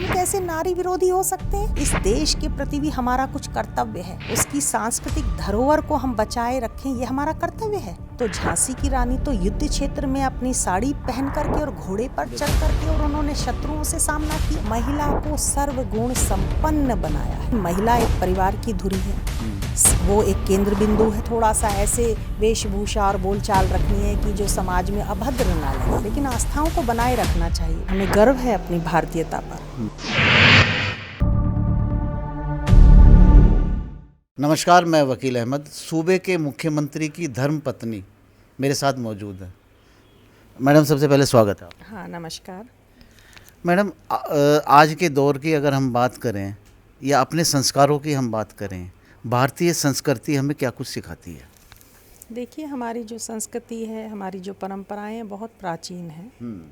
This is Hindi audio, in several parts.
हम कैसे नारी विरोधी हो सकते हैं? इस देश के प्रति भी हमारा कुछ कर्तव्य है, उसकी सांस्कृतिक धरोहर को हम बचाए रखें, ये हमारा कर्तव्य है। तो झांसी की रानी तो युद्ध क्षेत्र में अपनी साड़ी पहन करके और घोड़े पर चढ़ करके और उन्होंने शत्रुओं से सामना किया। महिला को सर्वगुण संपन्न बनाया है। महिला एक परिवार की धुरी है, वो एक केंद्र बिंदु है। थोड़ा सा ऐसे वेशभूषा और बोलचाल रखनी है कि जो समाज में अभद्र ना लगे, लेकिन आस्थाओं को बनाए रखना चाहिए। हमें गर्व है अपनी भारतीयता पर। नमस्कार, मैं वकील अहमद। सूबे के मुख्यमंत्री की धर्मपत्नी मेरे साथ मौजूद है। मैडम, सबसे पहले स्वागत है। हाँ, नमस्कार। मैडम, आज के दौर की अगर हम बात करें या अपने संस्कारों की हम बात करें, भारतीय संस्कृति हमें क्या कुछ सिखाती है? देखिए, हमारी जो संस्कृति है, हमारी जो परंपराएं हैं, बहुत प्राचीन हैं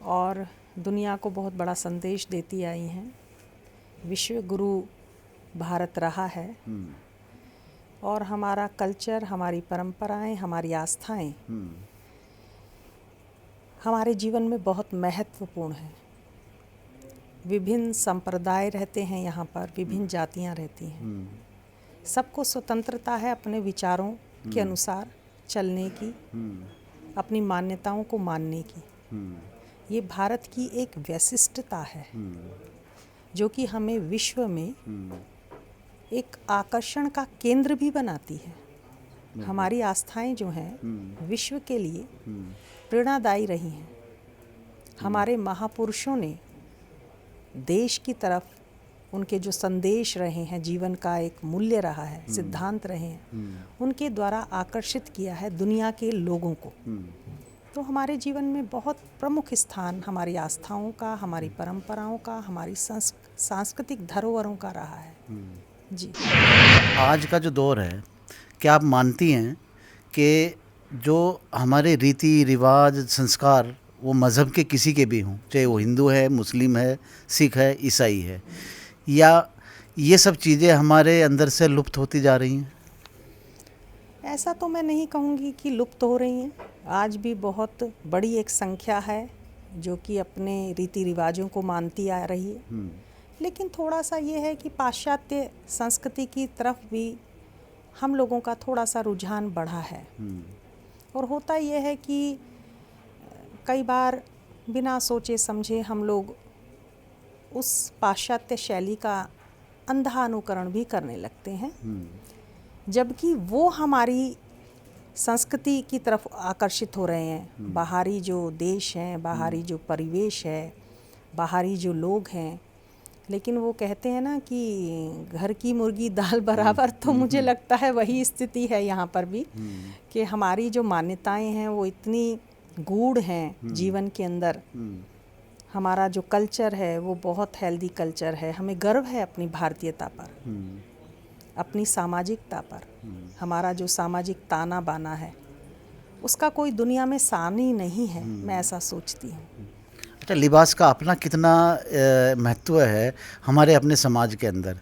और दुनिया को बहुत बड़ा संदेश देती आई हैं। विश्व गुरु भारत रहा है और हमारा कल्चर, हमारी परंपराएं, हमारी आस्थाएं हमारे जीवन में बहुत महत्वपूर्ण है। विभिन्न संप्रदाय रहते हैं यहाँ पर, विभिन्न जातियाँ रहती हैं। सबको स्वतंत्रता है अपने विचारों के अनुसार चलने की, अपनी मान्यताओं को मानने की। ये भारत की एक वैशिष्टता है जो कि हमें विश्व में एक आकर्षण का केंद्र भी बनाती है। हमारी आस्थाएं जो हैं विश्व के लिए प्रेरणादायी रही हैं। हमारे महापुरुषों ने देश की तरफ उनके जो संदेश रहे हैं, जीवन का एक मूल्य रहा है, सिद्धांत रहे हैं, उनके द्वारा आकर्षित किया है दुनिया के लोगों को। तो हमारे जीवन में बहुत प्रमुख स्थान हमारी आस्थाओं का, हमारी परंपराओं का, हमारी सांस्कृतिक धरोहरों का रहा है। जी। आज का जो दौर है, क्या आप मानती हैं कि जो हमारे रीति रिवाज संस्कार वो मज़हब के किसी के भी हों, चाहे वो हिंदू है, मुस्लिम है, सिख है, ईसाई है, या ये सब चीज़ें हमारे अंदर से लुप्त होती जा रही हैं? ऐसा तो मैं नहीं कहूँगी कि लुप्त हो रही हैं। आज भी बहुत बड़ी एक संख्या है जो कि अपने रीति रिवाजों को मानती आ रही है। लेकिन थोड़ा सा ये है कि पाश्चात्य संस्कृति की तरफ भी हम लोगों का थोड़ा सा रुझान बढ़ा है। और होता ये है कि कई बार बिना सोचे समझे हम लोग उस पाश्चात्य शैली का अंधा अनुकरण भी करने लगते हैं, जबकि वो हमारी संस्कृति की तरफ आकर्षित हो रहे हैं। बाहरी जो देश हैं, बाहरी जो परिवेश है, बाहरी जो लोग हैं, लेकिन वो कहते हैं ना कि घर की मुर्गी दाल बराबर। तो मुझे लगता है वही स्थिति है यहाँ पर भी कि हमारी जो मान्यताएं हैं वो इतनी गूढ़ हैं जीवन के अंदर। हमारा जो कल्चर है वो बहुत हेल्दी कल्चर है। हमें गर्व है अपनी भारतीयता पर, अपनी सामाजिकता पर। हमारा जो सामाजिक ताना बाना है उसका कोई दुनिया में सानी नहीं है, मैं ऐसा सोचती हूँ। अच्छा, लिबास का अपना कितना महत्व है हमारे अपने समाज के अंदर?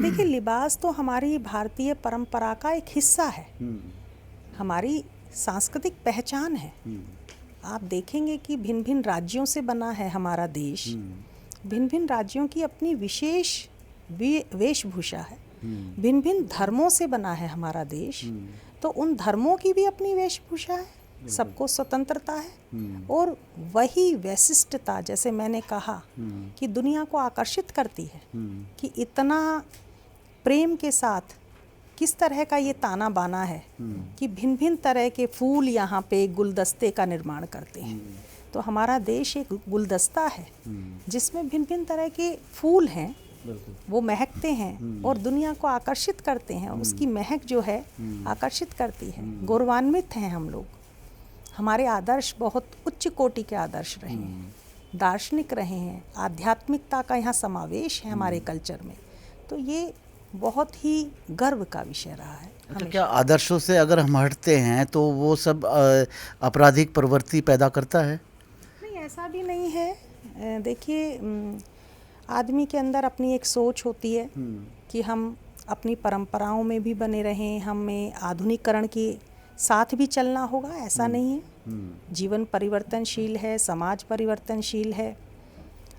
देखिए, लिबास तो हमारी भारतीय परंपरा का एक हिस्सा है, हमारी सांस्कृतिक पहचान है। आप देखेंगे कि भिन्न भिन्न राज्यों से बना है हमारा देश। भिन्न भिन्न राज्यों की अपनी विशेष वेशभूषा है। भिन्न भिन्न धर्मों से बना है हमारा देश, तो उन धर्मों की भी अपनी वेशभूषा है। सबको स्वतंत्रता है और वही वैशिष्टता, जैसे मैंने कहा, कि दुनिया को आकर्षित करती है कि इतना प्रेम के साथ किस तरह का ये ताना बाना है कि भिन्न भिन्न तरह के फूल यहाँ पे गुलदस्ते का निर्माण करते हैं। तो हमारा देश एक गुलदस्ता है जिसमें भिन्न भिन्न तरह के फूल हैं, वो महकते हैं और दुनिया को आकर्षित करते हैं। उसकी महक जो है आकर्षित करती है। गौरवान्वित हैं हम लोग। हमारे आदर्श बहुत उच्च कोटि के आदर्श रहे हैं, दार्शनिक रहे हैं। आध्यात्मिकता का यहाँ समावेश है हमारे कल्चर में। तो ये बहुत ही गर्व का विषय रहा है। अच्छा, क्या आदर्शों से अगर हम हटते हैं तो वो सब आपराधिक प्रवृत्ति पैदा करता है? नहीं, ऐसा भी नहीं है। देखिए, आदमी के अंदर अपनी एक सोच होती है कि हम अपनी परंपराओं में भी बने रहें, हमें आधुनिकीकरण के साथ भी चलना होगा, ऐसा नहीं है। जीवन परिवर्तनशील है, समाज परिवर्तनशील है।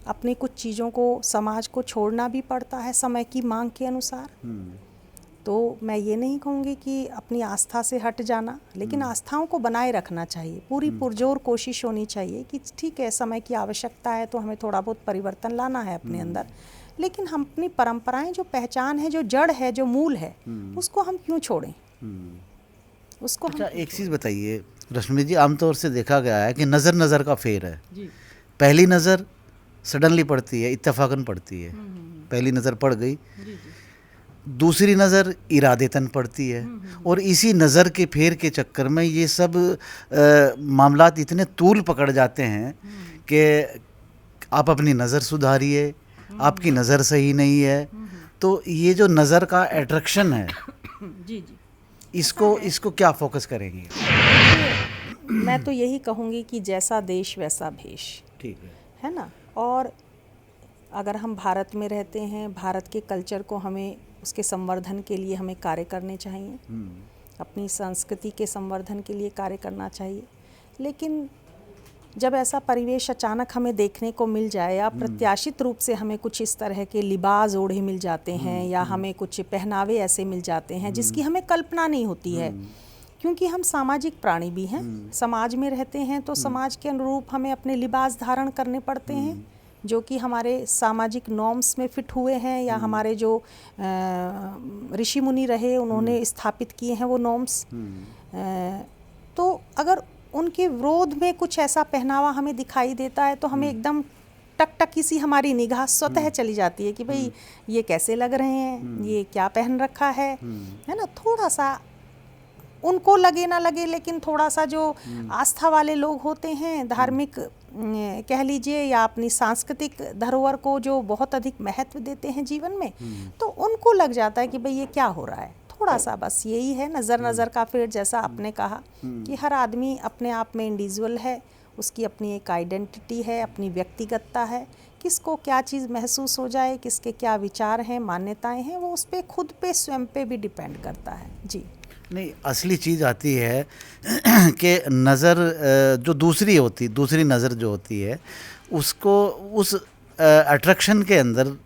अपनी कुछ चीज़ों को समाज को छोड़ना भी पड़ता है समय की मांग के अनुसार। तो मैं ये नहीं कहूँगी कि अपनी आस्था से हट जाना, लेकिन आस्थाओं को बनाए रखना चाहिए। पूरी पुरजोर कोशिश होनी चाहिए कि ठीक है, समय की आवश्यकता है तो हमें थोड़ा बहुत परिवर्तन लाना है अपने अंदर, लेकिन हम अपनी परंपराएं, जो पहचान है, जो जड़ है, जो मूल है, उसको हम क्यों छोड़ें? उसको अच्छा, एक चीज़ बताइए रश्मि जी, आमतौर से देखा गया है कि नज़र नज़र का फेर है जी। पहली नज़र सडनली पड़ती है, इत्तेफाकन पड़ती है, पहली नज़र पड़ गई, दूसरी नज़र इरादेतन पड़ती है, और इसी नज़र के फेर के चक्कर में ये सब मामलात इतने तूल पकड़ जाते हैं कि आप अपनी नज़र सुधारिए, आपकी नज़र सही नहीं है। तो ये जो नज़र का अट्रैक्शन है, जी जी, इसको क्या फोकस करेंगे? मैं तो यही कहूँगी कि जैसा देश वैसा भेष, ठीक है ना। और अगर हम भारत में रहते हैं, भारत के कल्चर को हमें उसके संवर्धन के लिए हमें कार्य करने चाहिए, अपनी संस्कृति के संवर्धन के लिए कार्य करना चाहिए। लेकिन जब ऐसा परिवेश अचानक हमें देखने को मिल जाए, या प्रत्याशित रूप से हमें कुछ इस तरह के लिबास ओढ़े मिल जाते हैं, या हमें कुछ पहनावे ऐसे मिल जाते हैं जिसकी हमें कल्पना नहीं होती है, क्योंकि हम सामाजिक प्राणी भी हैं, समाज में रहते हैं, तो समाज के अनुरूप हमें अपने लिबास धारण करने पड़ते हैं जो कि हमारे सामाजिक नॉर्म्स में फिट हुए हैं, या हमारे जो ऋषि मुनि रहे उन्होंने स्थापित किए हैं वो नॉर्म्स। तो अगर उनके विरोध में कुछ ऐसा पहनावा हमें दिखाई देता है तो हमें एकदम टकटकी सी हमारी निगाह स्वतः चली जाती है कि भाई ये कैसे लग रहे हैं, ये क्या पहन रखा है ना। थोड़ा सा उनको लगे ना लगे, लेकिन थोड़ा सा जो आस्था वाले लोग होते हैं, धार्मिक कह लीजिए, या अपनी सांस्कृतिक धरोहर को जो बहुत अधिक महत्व देते हैं जीवन में, तो उनको लग जाता है कि भाई ये क्या हो रहा है। थोड़ा सा बस यही है, नज़र का फेर, जैसा आपने कहा कि हर आदमी अपने आप में इंडिविजुअल है, उसकी अपनी एक आइडेंटिटी है, अपनी व्यक्तिगतता है, किसको क्या चीज़ महसूस हो जाए, किसके क्या विचार हैं, मान्यताएं हैं, वो उस पर खुद पे स्वयं पे भी डिपेंड करता है। जी नहीं, असली चीज़ आती है कि नज़र जो दूसरी नज़र जो होती है, उसको उस अट्रैक्शन के अंदर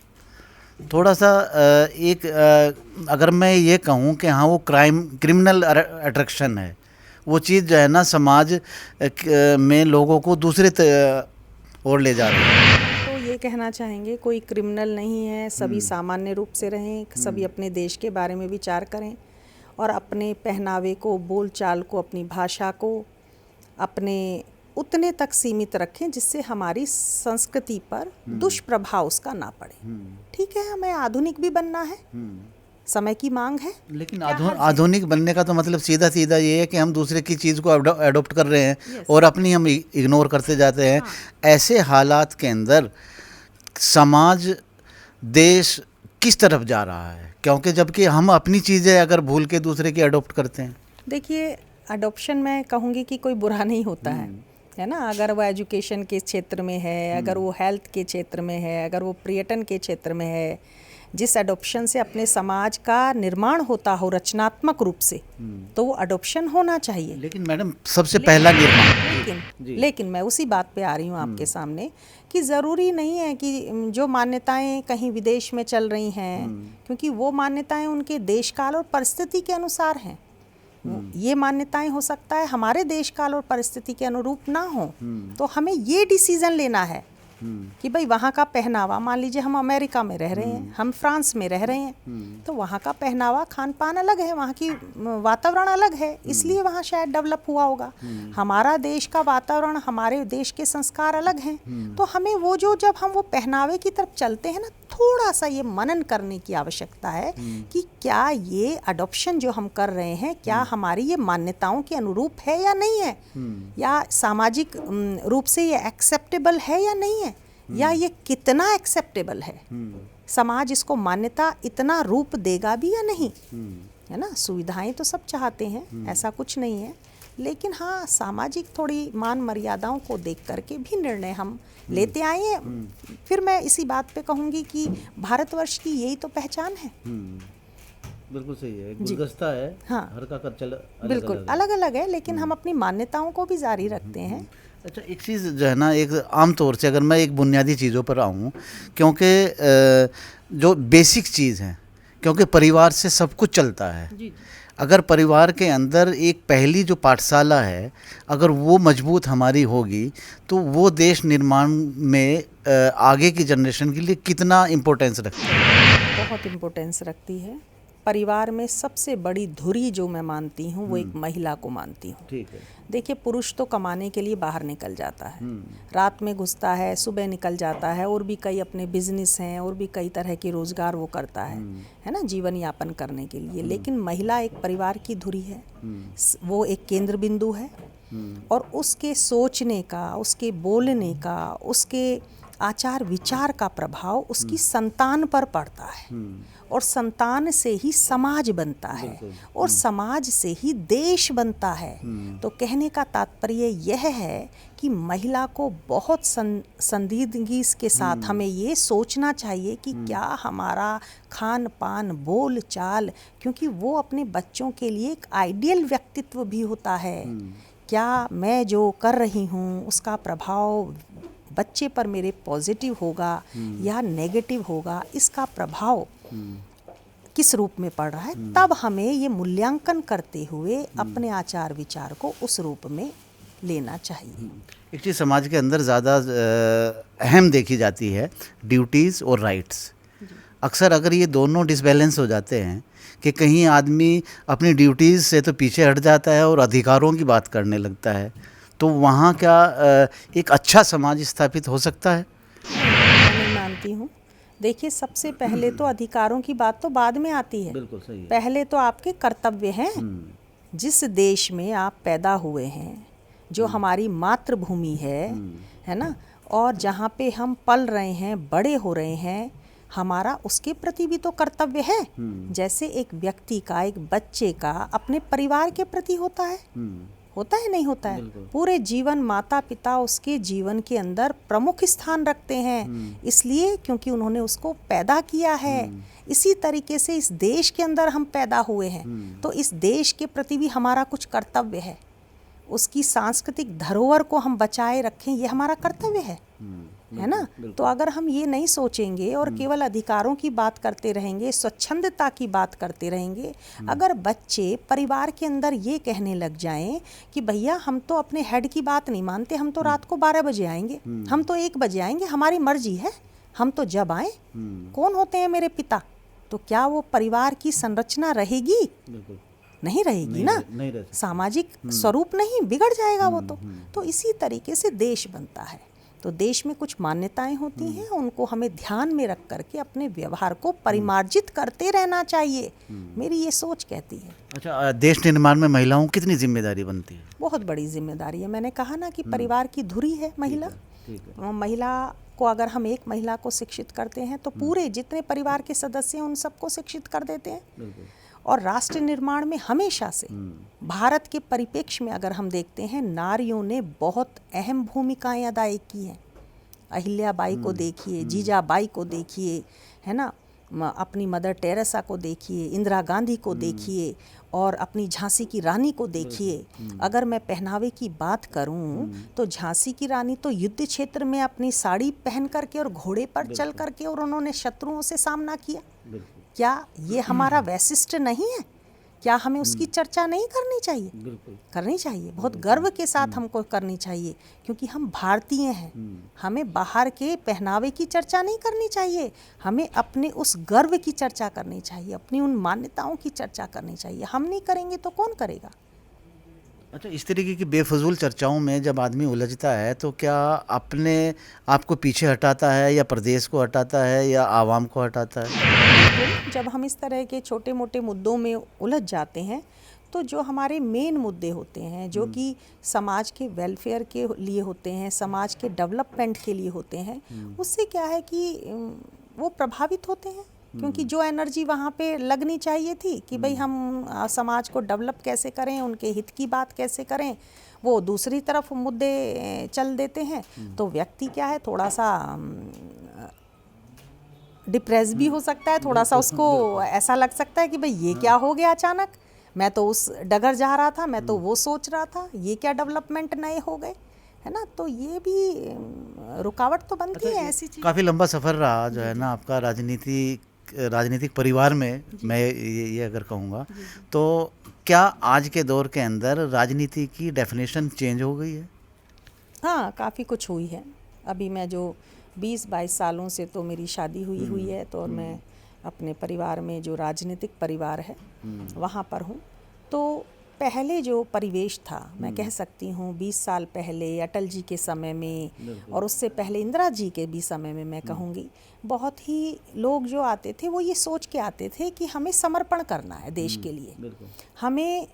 थोड़ा सा अगर मैं ये कहूँ कि हाँ वो क्रिमिनल अट्रैक्शन है, वो चीज़ जो है ना समाज में लोगों को दूसरे ओर ले जा रही है। तो ये कहना चाहेंगे कोई क्रिमिनल नहीं है, सभी सामान्य रूप से रहें, सभी अपने देश के बारे में विचार करें, और अपने पहनावे को, बोलचाल को, अपनी भाषा को अपने उतने तक सीमित रखें जिससे हमारी संस्कृति पर दुष्प्रभाव उसका ना पड़े। ठीक है, हमें आधुनिक भी बनना है, समय की मांग है, लेकिन आधुनिक बनने का तो मतलब सीधा सीधा ये है कि हम दूसरे की चीज़ को अडॉप्ट कर रहे हैं और अपनी हम इग्नोर करते जाते हैं। ऐसे हालात के अंदर समाज, देश किस तरफ जा रहा है? क्योंकि जबकि हम अपनी चीज़ें अगर भूल के दूसरे की अडॉप्ट करते हैं। देखिए, अडॉप्शन मैं कहूँगी कि कोई बुरा नहीं होता है ना। अगर वो एजुकेशन के क्षेत्र में है, अगर वो हेल्थ के क्षेत्र में है, अगर वो पर्यटन के क्षेत्र में है, जिस अडॉप्शन से अपने समाज का निर्माण होता हो रचनात्मक रूप से, तो वो अडॉप्शन होना चाहिए। लेकिन मैडम सबसे पहला निर्माण, लेकिन मैं उसी बात पे आ रही हूँ आपके सामने कि ज़रूरी नहीं है कि जो मान्यताएं कहीं विदेश में चल रही हैं, क्योंकि वो मान्यताएं उनके देश काल और परिस्थिति के अनुसार हैं। ये मान्यताएं हो सकता है हमारे देश काल और परिस्थिति के अनुरूप ना हो, तो हमें ये डिसीजन लेना है कि भाई वहाँ का पहनावा, मान लीजिए हम अमेरिका में रह रहे हैं, हम फ्रांस में रह रहे हैं, तो वहाँ का पहनावा, खान पान अलग है, वहाँ की वातावरण अलग है, इसलिए वहाँ शायद डेवलप हुआ होगा। हमारा देश का वातावरण, हमारे देश के संस्कार अलग हैं, तो हमें वो जो, जब हम वो पहनावे की तरफ चलते हैं ना, थोड़ा सा ये मनन करने की आवश्यकता है कि क्या ये अडॉप्शन जो हम कर रहे हैं, क्या हमारी ये मान्यताओं के अनुरूप है या नहीं है, या सामाजिक रूप से ये एक्सेप्टेबल है या नहीं है, या ये कितना एक्सेप्टेबल है, समाज इसको मान्यता इतना रूप देगा भी या नहीं, है ना। सुविधाएं तो सब चाहते हैं, ऐसा कुछ नहीं है, लेकिन हाँ, सामाजिक थोड़ी मान मर्यादाओं को देख करके भी निर्णय हम लेते आए हैं। फिर मैं इसी बात पे कहूँगी कि भारतवर्ष की यही तो पहचान है। बिल्कुल सही है, गुलदस्ता है, हाँ, हर का कर चल बिल्कुल अलग अलग है, लेकिन हम अपनी मान्यताओं को भी जारी रखते हैं। अच्छा, एक चीज़ जो है ना, एक आम तौर से अगर मैं एक बुनियादी चीज़ों पर आऊँ, क्योंकि जो बेसिक चीज़ है, क्योंकि परिवार से सब कुछ चलता है। जी। अगर परिवार के अंदर एक पहली जो पाठशाला है, अगर वो मजबूत हमारी होगी, तो वो देश निर्माण में आगे की जनरेशन के लिए कितना इम्पोर्टेंस रखता है? बहुत इम्पोर्टेंस रखती है। परिवार में सबसे बड़ी धुरी जो मैं मानती हूँ वो एक महिला को मानती हूँ। ठीक है। देखिए, पुरुष तो कमाने के लिए बाहर निकल जाता है, रात में घुसता है, सुबह निकल जाता है, और भी कई अपने बिजनेस हैं, और भी कई तरह के रोजगार वो करता है ना, जीवन यापन करने के लिए। लेकिन महिला एक परिवार की धुरी है, वो एक केंद्र बिंदु है, और उसके सोचने का, उसके बोलने का, उसके आचार विचार का प्रभाव उसकी संतान पर पड़ता है, और संतान से ही समाज बनता है, और समाज से ही देश बनता है। तो कहने का तात्पर्य यह है कि महिला को बहुत संजीदगी के साथ हमें ये सोचना चाहिए कि क्या हमारा खान पान, बोल चाल, क्योंकि वो अपने बच्चों के लिए एक आइडियल व्यक्तित्व भी होता है। क्या मैं जो कर रही हूँ उसका प्रभाव बच्चे पर मेरे पॉजिटिव होगा या नेगेटिव होगा, इसका प्रभाव किस रूप में पड़ रहा है, तब हमें ये मूल्यांकन करते हुए अपने आचार विचार को उस रूप में लेना चाहिए। एक चीज़ समाज के अंदर ज़्यादा अहम देखी जाती है, ड्यूटीज़ और राइट्स। अक्सर अगर ये दोनों डिसबैलेंस हो जाते हैं कि कहीं आदमी अपनी ड्यूटीज़ से तो पीछे हट जाता है और अधिकारों की बात करने लगता है, तो वहाँ क्या एक अच्छा समाज स्थापित हो सकता है? मैं नहीं मानती हूँ। देखिए, सबसे पहले तो अधिकारों की बात तो बाद में आती है। बिल्कुल सही है। पहले तो आपके कर्तव्य हैं। जिस देश में आप पैदा हुए हैं, जो हमारी मातृभूमि है ना, और जहाँ पे हम पल रहे हैं, बड़े हो रहे हैं, हमारा उसके प्रति भी तो कर्तव्य है। जैसे एक व्यक्ति का, एक बच्चे का अपने परिवार के प्रति होता है, होता है नहीं होता है? पूरे जीवन माता पिता उसके जीवन के अंदर प्रमुख स्थान रखते हैं, इसलिए क्योंकि उन्होंने उसको पैदा किया है। इसी तरीके से इस देश के अंदर हम पैदा हुए हैं, तो इस देश के प्रति भी हमारा कुछ कर्तव्य है। उसकी सांस्कृतिक धरोहर को हम बचाए रखें, ये हमारा कर्तव्य है ना। तो अगर हम ये नहीं सोचेंगे और केवल अधिकारों की बात करते रहेंगे, स्वच्छंदता की बात करते रहेंगे, अगर बच्चे परिवार के अंदर ये कहने लग जाएं कि भैया हम तो अपने हेड की बात नहीं मानते, हम तो रात को 12 बजे आएंगे, हम तो 1 बजे आएंगे, हमारी मर्जी है, हम तो जब आए, कौन होते हैं मेरे पिता, तो क्या वो परिवार की संरचना रहेगी? नहीं रहेगी ना, सामाजिक स्वरूप नहीं, बिगड़ जाएगा वो तो इसी तरीके से देश बनता है। तो देश में कुछ मान्यताएं होती हैं, उनको हमें ध्यान में रख करके अपने व्यवहार को परिमार्जित करते रहना चाहिए, मेरी ये सोच कहती है। अच्छा, देश निर्माण में महिलाओं की कितनी जिम्मेदारी बनती है? बहुत बड़ी जिम्मेदारी है। मैंने कहा ना कि परिवार की धुरी है महिला। महिला को अगर हम एक महिला को शिक्षित करते हैं तो पूरे जितने परिवार के सदस्य हैं उन सबको शिक्षित कर देते हैं। और राष्ट्र निर्माण में हमेशा से भारत के परिप्रेक्ष्य में अगर हम देखते हैं, नारियों ने बहुत अहम भूमिकाएं अदा की हैं। अहिल्याबाई को देखिए, जीजाबाई को देखिए, है ना, अपनी मदर टेरेसा को देखिए, इंदिरा गांधी को देखिए, और अपनी झांसी की रानी को देखिए। अगर मैं पहनावे की बात करूं तो झांसी की रानी तो युद्ध क्षेत्र में अपनी साड़ी पहन करके और घोड़े पर चल करके और उन्होंने शत्रुओं से सामना किया। क्या ये हमारा वैशिष्ट नहीं है? क्या हमें उसकी चर्चा नहीं करनी चाहिए? बिल्कुल करनी चाहिए, बहुत गर्व के साथ हमको करनी चाहिए, क्योंकि हम भारतीय हैं। हमें बाहर के पहनावे की चर्चा नहीं करनी चाहिए, हमें अपने उस गर्व की चर्चा करनी चाहिए, अपनी उन मान्यताओं की चर्चा करनी चाहिए। हम नहीं करेंगे तो कौन करेगा? अच्छा, इस तरीके की बेफजूल चर्चाओं में जब आदमी उलझता है तो क्या अपने आप को पीछे हटाता है, या प्रदेश को हटाता है, या आवाम को हटाता है? जब हम इस तरह के छोटे मोटे मुद्दों में उलझ जाते हैं तो जो हमारे मेन मुद्दे होते हैं, जो कि समाज के वेलफेयर के लिए होते हैं, समाज के डेवलपमेंट के लिए होते हैं, उससे क्या है कि वो प्रभावित होते हैं। क्योंकि जो एनर्जी वहाँ पे लगनी चाहिए थी कि भाई हम समाज को डेवलप कैसे करें, उनके हित की बात कैसे करें, वो दूसरी तरफ मुद्दे चल देते हैं। तो व्यक्ति क्या है, थोड़ा सा डिप्रेस भी हो सकता है, थोड़ा सा उसको ऐसा लग सकता है कि भाई ये क्या हो गया अचानक, मैं तो उस डगर जा रहा था, मैं तो वो सोच रहा था, ये क्या डेवलपमेंट नए हो गए, है ना, तो ये भी रुकावट तो बनती है ऐसी चीज। काफ़ी लंबा सफ़र रहा जो है ना आपका राजनीतिक परिवार में, मैं ये अगर कहूँगा तो क्या आज के दौर के अंदर राजनीति की डेफिनेशन चेंज हो गई है? हाँ, काफ़ी कुछ हुई है। अभी मैं जो 20-22 सालों से तो मेरी शादी हुई है, तो और मैं अपने परिवार में जो राजनीतिक परिवार है वहाँ पर हूँ। तो पहले जो परिवेश था, मैं कह सकती हूँ 20 साल पहले अटल जी के समय में और उससे पहले इंदिरा जी के भी समय में, मैं कहूँगी बहुत ही लोग जो आते थे वो ये सोच के आते थे कि हमें समर्पण करना है देश के लिए। हमें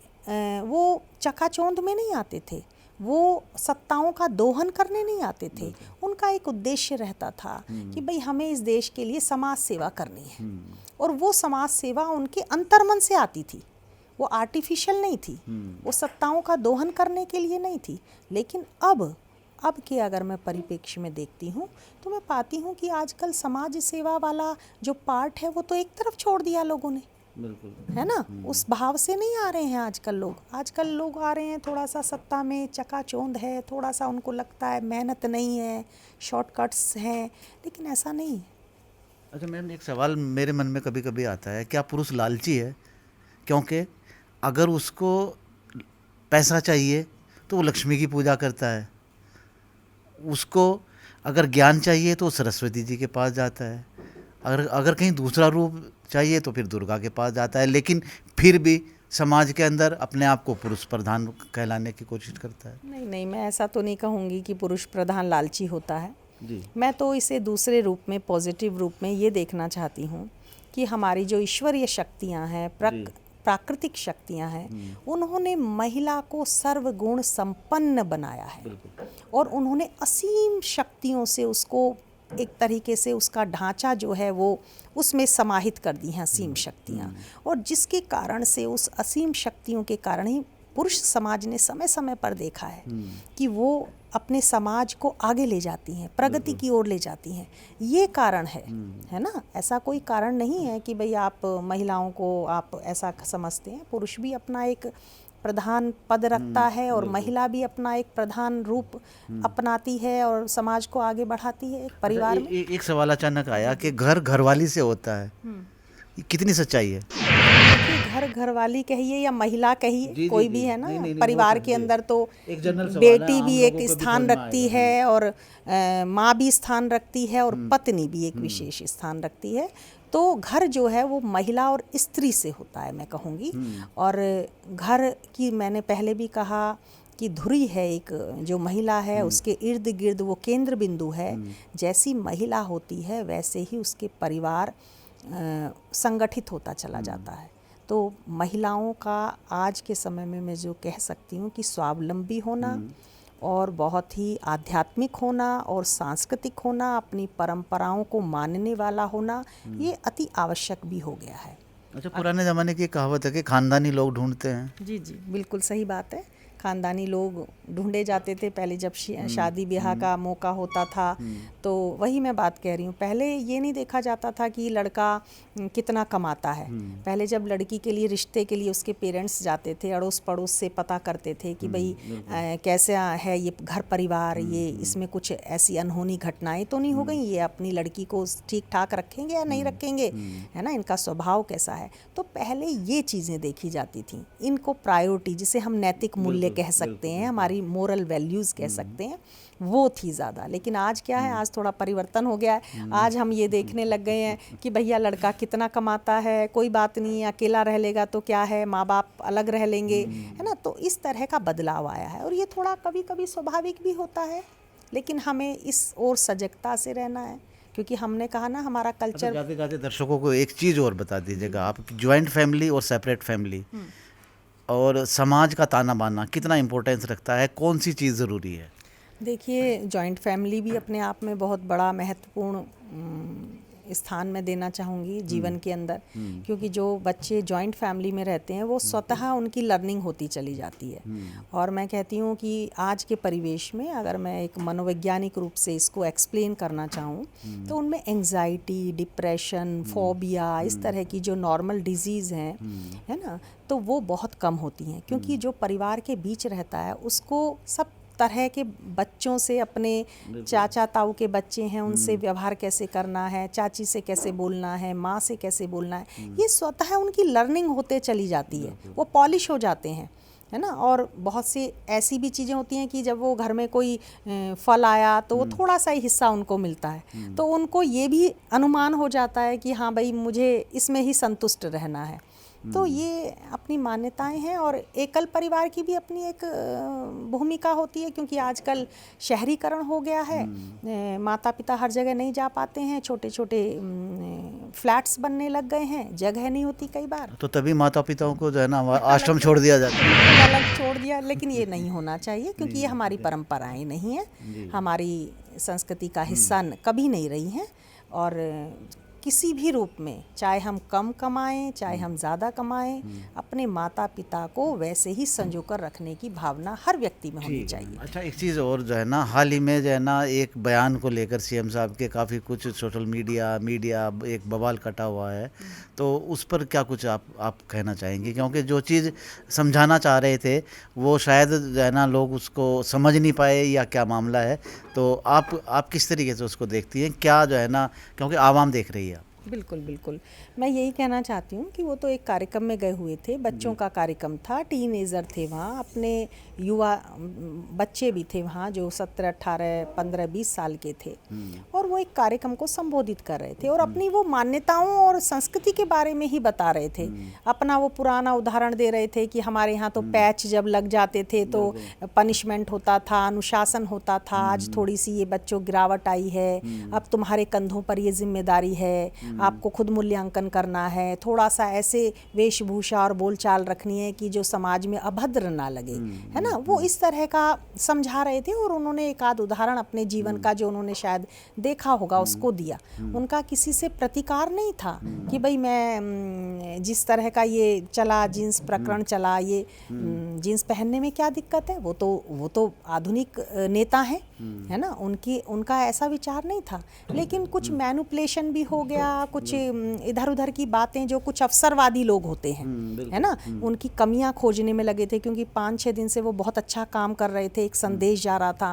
वो चकाचौंध में नहीं आते थे, वो सत्ताओं का दोहन करने नहीं आते थे। उनका एक उद्देश्य रहता था कि भाई हमें इस देश के लिए समाज सेवा करनी है, और वो समाज सेवा उनके अंतर्मन से आती थी, वो आर्टिफिशियल नहीं थी, वो सत्ताओं का दोहन करने के लिए नहीं थी। लेकिन अब के अगर मैं परिप्रेक्ष्य में देखती हूँ तो मैं पाती हूँ कि आजकल समाज सेवा वाला जो पार्ट है वो तो एक तरफ छोड़ दिया लोगों ने, है ना, उस भाव से नहीं आ रहे हैं आजकल लोग आ रहे हैं थोड़ा सा सत्ता में चकाचौंध है, थोड़ा सा उनको लगता है मेहनत नहीं है, शॉर्टकट्स हैं, लेकिन ऐसा नहीं है। अच्छा मैम, एक सवाल मेरे मन में कभी कभी आता है, क्या पुरुष लालची है? क्योंकि अगर उसको पैसा चाहिए तो वो लक्ष्मी की पूजा करता है, उसको अगर ज्ञान चाहिए तो सरस्वती जी के पास जाता है, अगर कहीं दूसरा रूप चाहिए तो फिर दुर्गा के पास जाता है, लेकिन फिर भी समाज के अंदर अपने आप को पुरुष प्रधान कहलाने की कोशिश करता है। नहीं, मैं ऐसा तो नहीं कहूँगी कि पुरुष प्रधान लालची होता है जी। मैं तो इसे दूसरे रूप में, पॉजिटिव रूप में ये देखना चाहती हूँ कि हमारी जो ईश्वरीय शक्तियाँ हैं, प्राकृतिक शक्तियाँ हैं, उन्होंने महिला को सर्वगुण संपन्न बनाया है और उन्होंने असीम शक्तियों से उसको एक तरीके से उसका ढांचा जो है वो उसमें समाहित कर दी हैं असीम शक्तियाँ, और जिसके कारण से उस असीम शक्तियों के कारण ही पुरुष समाज ने समय समय पर देखा है कि वो अपने समाज को आगे ले जाती हैं, प्रगति की ओर ले जाती हैं। ये कारण है ना, ऐसा कोई कारण नहीं है कि भाई आप महिलाओं को आप ऐसा समझते हैं। पुरुष भी अपना एक प्रधान पद रखता है और महिला भी अपना एक प्रधान रूप अपनाती है और समाज को आगे बढ़ाती है एक परिवार में। एक सवाल अचानक आया कि घर घरवाली से होता है, ये कितनी सच्चाई है? घरवाली कहिए या महिला कहिए, कोई भी है ना, परिवार के अंदर तो एक बेटी भी एक स्थान रखती है और माँ भी स्थान रखती है और पत्नी भी एक विशेष स्थान रखती है। तो घर जो है वो महिला और स्त्री से होता है, मैं कहूँगी। और घर की मैंने पहले भी कहा कि धुरी है, एक जो महिला है उसके इर्द गिर्द वो केंद्र बिंदु है। जैसी महिला होती है वैसे ही उसके परिवार संगठित होता चला जाता है। तो महिलाओं का आज के समय में मैं जो कह सकती हूँ कि स्वावलंबी होना और बहुत ही आध्यात्मिक होना और सांस्कृतिक होना, अपनी परंपराओं को मानने वाला होना, ये अति आवश्यक भी हो गया है। अच्छा, पुराने ज़माने की कहावत है कि खानदानी लोग ढूंढते हैं। जी, बिल्कुल सही बात है। खानदानी लोग ढूंढे जाते थे पहले जब शादी ब्याह का मौका होता था। तो वही मैं बात कह रही हूँ, पहले ये नहीं देखा जाता था कि लड़का कितना कमाता है। पहले जब लड़की के लिए रिश्ते के लिए उसके पेरेंट्स जाते थे, अड़ोस पड़ोस से पता करते थे कि भाई कैसा है ये घर परिवार, ये इसमें कुछ ऐसी अनहोनी घटनाएं तो नहीं हो गई, ये अपनी लड़की को ठीक ठाक रखेंगे या नहीं रखेंगे, है ना, इनका स्वभाव कैसा है। तो पहले ये चीज़ें देखी जाती थी, इनको प्रायोरिटी, जिसे हम नैतिक मूल्य कह सकते हैं, हमारी मोरल वैल्यूज़ कह सकते हैं, वो थी ज़्यादा। लेकिन आज क्या है, आज थोड़ा परिवर्तन हो गया है। आज हम ये देखने लग गए हैं कि भैया लड़का कितना कमाता है, कोई बात नहीं, अकेला रह लेगा तो क्या है, माँ बाप अलग रह लेंगे, है ना। तो इस तरह का बदलाव आया है और ये थोड़ा कभी कभी स्वाभाविक भी होता है, लेकिन हमें इस ओर सजगता से रहना है, क्योंकि हमने कहा ना हमारा कल्चर। जाते जाते दर्शकों को एक चीज़ और बता दीजिएगा आप, ज्वाइंट फैमिली और सेपरेट फैमिली और समाज का ताना बाना कितना इम्पोर्टेंस रखता है, कौन सी चीज़ ज़रूरी है? देखिए, जॉइंट फैमिली भी अपने आप में बहुत बड़ा महत्वपूर्ण स्थान में देना चाहूँगी जीवन के अंदर, क्योंकि जो बच्चे जॉइंट फैमिली में रहते हैं वो स्वतः उनकी लर्निंग होती चली जाती है। और मैं कहती हूँ कि आज के परिवेश में अगर मैं एक मनोवैज्ञानिक रूप से इसको एक्सप्लेन करना चाहूँ तो उनमें एंग्जाइटी, डिप्रेशन, फोबिया, इस तरह की जो नॉर्मल डिजीज़ हैं, है ना, तो वो बहुत कम होती हैं, क्योंकि जो परिवार के बीच रहता है उसको सब तरह के बच्चों से, अपने चाचा ताऊ के बच्चे हैं उनसे व्यवहार कैसे करना है, चाची से कैसे बोलना है, माँ से कैसे बोलना है, ये स्वतः उनकी लर्निंग होते चली जाती है, वो पॉलिश हो जाते हैं, है ना। और बहुत सी ऐसी भी चीज़ें होती हैं कि जब वो घर में कोई फल आया तो वो थोड़ा सा ही हिस्सा उनको मिलता है, तो उनको ये भी अनुमान हो जाता है कि हाँ भाई मुझे इसमें ही संतुष्ट रहना है। तो ये अपनी मान्यताएं हैं, और एकल परिवार की भी अपनी एक भूमिका होती है, क्योंकि आजकल शहरीकरण हो गया है, माता पिता हर जगह नहीं जा पाते हैं, छोटे छोटे फ्लैट्स बनने लग गए हैं, जगह नहीं होती कई बार, तो तभी माता पिताओं को जो है ना आश्रम छोड़ दिया जाता है, अलग छोड़ दिया। लेकिन ये नहीं होना चाहिए, क्योंकि ये हमारी परंपराएं नहीं हैं, हमारी संस्कृति का हिस्सा कभी नहीं रही हैं। और किसी भी रूप में, चाहे हम कम कमाएं चाहे हम ज़्यादा कमाएं, अपने माता पिता को वैसे ही संजोकर रखने की भावना हर व्यक्ति में होनी चाहिए। अच्छा, एक चीज़ और जो है ना, हाल ही में जो है ना एक बयान को लेकर सीएम साहब के काफ़ी कुछ सोशल मीडिया एक बवाल कटा हुआ है, तो उस पर क्या कुछ आप कहना चाहेंगे? क्योंकि जो चीज़ समझाना चाह रहे थे वो शायद जो है ना लोग उसको समझ नहीं पाए, या क्या मामला है, तो आप किस तरीके से उसको देखती हैं, क्या जो है ना, क्योंकि आवाम देख रही है। बिल्कुल बिल्कुल, मैं यही कहना चाहती हूँ कि वो तो एक कार्यक्रम में गए हुए थे, बच्चों का कार्यक्रम था, टीनेजर थे वहाँ, अपने युवा बच्चे भी थे वहाँ जो 17, 18, 15, 20 साल के थे, और वो एक कार्यक्रम को संबोधित कर रहे थे और अपनी वो मान्यताओं और संस्कृति के बारे में ही बता रहे थे। अपना वो पुराना उदाहरण दे रहे थे कि हमारे यहाँ तो पैच जब लग जाते थे तो पनिशमेंट होता था, अनुशासन होता था, आज थोड़ी सी ये बच्चों गिरावट आई है, अब तुम्हारे कंधों पर ये जिम्मेदारी है, आपको खुद मूल्यांकन करना है, थोड़ा सा ऐसे वेशभूषा और बोलचाल रखनी है कि जो समाज में अभद्र ना लगे, है ना। वो इस तरह का समझा रहे थे, और उन्होंने एक आध उदाहरण अपने जीवन का जो उन्होंने शायद देखा होगा उसको दिया। उनका किसी से प्रतिकार नहीं था कि भाई मैं जिस तरह का ये चला, जीन्स प्रकरण चला, ये जीन्स पहनने में क्या दिक्कत है, वो तो आधुनिक नेता हैं, है ना, उनका ऐसा विचार नहीं था। लेकिन कुछ मैनिपुलेशन भी हो गया, कुछ इधर उधर की बातें, जो कुछ अवसरवादी लोग होते हैं, है ना, उनकी कमियां खोजने में लगे थे, क्योंकि 5-6 दिन से वो बहुत अच्छा काम कर रहे थे, एक संदेश जा रहा था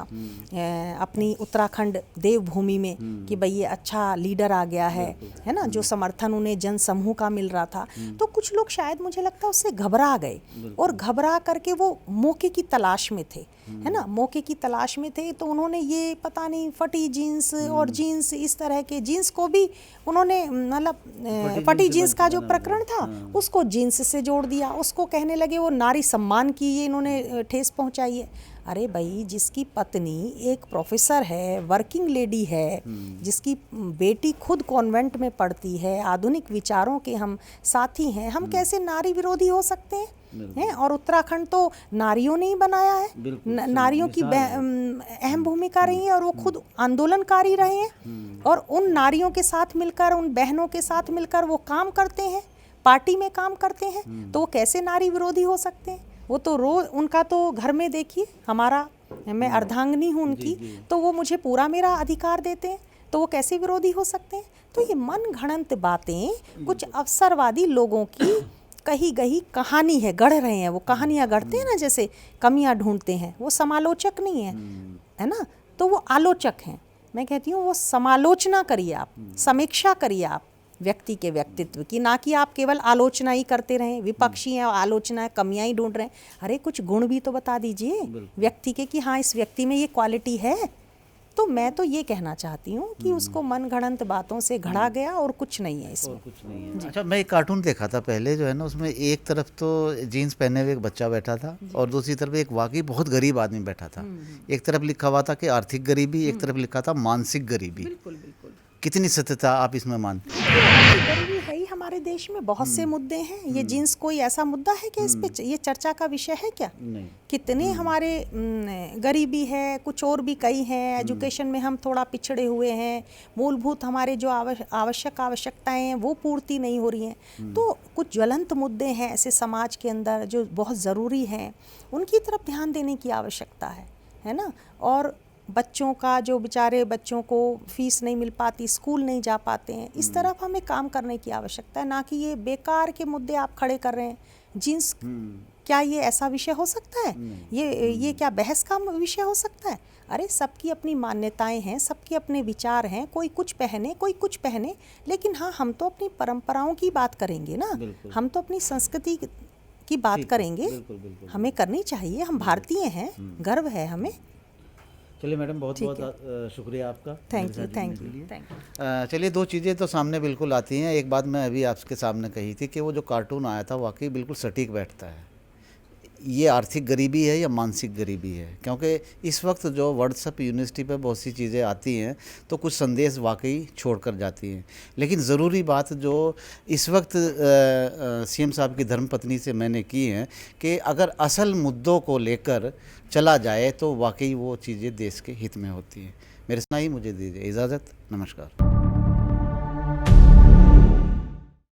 अपनी उत्तराखंड देवभूमि में कि भाई ये अच्छा लीडर आ गया है ना, जो समर्थन उन्हें जन समूह का मिल रहा था। तो कुछ लोग शायद मुझे लगता है उससे घबरा गए, और घबरा करके वो मौके की तलाश में थे, है ना, मौके की तलाश में थे। तो उन्होंने ये पता नहीं फटी जीन्स और जीन्स, इस तरह के जीन्स को भी उन्होंने, मतलब फटी जीन्स का जो प्रकरण था उसको जीन्स से जोड़ दिया, उसको कहने लगे वो नारी सम्मान की ये इन्होंने ठेस पहुंचाई है। अरे भाई, जिसकी पत्नी एक प्रोफेसर है, वर्किंग लेडी है, जिसकी बेटी खुद कॉन्वेंट में पढ़ती है, आधुनिक विचारों के हम साथी हैं, हम कैसे नारी विरोधी हो सकते हैं? और उत्तराखंड तो नारियों ने ही बनाया है, नारियों की अहम भूमिका रही है, और वो खुद आंदोलनकारी रहे हैं, और उन नारियों के साथ मिलकर, उन बहनों के साथ मिलकर वो काम करते हैं, पार्टी में काम करते हैं, तो वो कैसे नारी विरोधी हो सकते हैं? वो तो रोज उनका तो घर में देखिए, हमारा, मैं अर्धांगिनी हूँ उनकी, तो वो मुझे पूरा मेरा अधिकार देते हैं, तो वो कैसे विरोधी हो सकते हैं? तो ये मन घड़ंत बातें कुछ अवसरवादी लोगों की कही गई कहानी है, गढ़ रहे हैं, वो कहानियाँ गढ़ते हैं ना, जैसे कमियाँ ढूंढते हैं। वो समालोचक नहीं है, है ना, तो वो आलोचक हैं। मैं कहती हूँ वो समालोचना करिए, आप समीक्षा करिए आप व्यक्ति के व्यक्तित्व की, ना कि आप केवल आलोचना ही करते रहें, विपक्षी हैं, आलोचना है, कमियां ही ढूंढ रहे हैं। अरे कुछ गुण भी तो बता दीजिए व्यक्ति के कि हाँ इस व्यक्ति में ये क्वालिटी है। तो मैं तो ये कहना चाहती हूँ कि उसको मन गढ़ंत बातों से घड़ा गया, और कुछ नहीं है इसमें, कुछ नहीं है। अच्छा, मैं एक कार्टून देखा था पहले जो है ना, उसमें एक तरफ तो जीन्स पहने हुए एक बच्चा बैठा था, और दूसरी तरफ एक वाकई बहुत गरीब आदमी बैठा था। एक तरफ लिखा हुआ था कि आर्थिक गरीबी, एक तरफ लिखा था मानसिक गरीबी। बिल्कुल बिल्कुल। कितनी सत्यता आप इसमें मानते हैं? गरीबी है ही हमारे देश में, बहुत से मुद्दे हैं। ये जीन्स कोई ऐसा मुद्दा है कि इस पे ये चर्चा का विषय है क्या? नहीं। कितने हमारे गरीबी है, कुछ और भी कई हैं, एजुकेशन में हम थोड़ा पिछड़े हुए हैं, मूलभूत हमारे जो आवश्यकताएं हैं वो पूर्ति नहीं हो रही हैं। तो कुछ ज्वलंत मुद्दे हैं ऐसे समाज के अंदर जो बहुत ज़रूरी हैं, उनकी तरफ ध्यान देने की आवश्यकता है ना। और बच्चों का, जो बेचारे बच्चों को फीस नहीं मिल पाती, स्कूल नहीं जा पाते हैं, इस तरफ हमें काम करने की आवश्यकता है, ना कि ये बेकार के मुद्दे आप खड़े कर रहे हैं। जीन्स क्या ये ऐसा विषय हो सकता है? ये क्या बहस का विषय हो सकता है? अरे सबकी अपनी मान्यताएं हैं, सबके अपने विचार हैं, कोई कुछ पहने कोई कुछ पहने, लेकिन हाँ हम तो अपनी परंपराओं की बात करेंगे ना, हम तो अपनी संस्कृति की बात करेंगे, हमें करनी चाहिए। हम भारतीय हैं, गर्व है हमें। चलिए मैडम, बहुत बहुत शुक्रिया आपका। Thank you. चलिए, दो चीज़ें तो सामने बिल्कुल आती हैं। एक बात मैं अभी आपके सामने कही थी कि वो जो कार्टून आया था वाकई बिल्कुल सटीक बैठता है। ये आर्थिक गरीबी है या मानसिक गरीबी है? क्योंकि इस वक्त जो व्हाट्सएप यूनिवर्सिटी पे बहुत सी चीज़ें आती हैं तो कुछ संदेश वाकई छोड़ कर जाती हैं, लेकिन ज़रूरी बात जो इस वक्त सीएम साहब की धर्मपत्नी से मैंने की है कि अगर असल मुद्दों को लेकर चला जाए तो वाकई वो चीज़ें देश के हित में होती हैं। मेरे सुनाई, मुझे दीजिए इजाज़त। नमस्कार।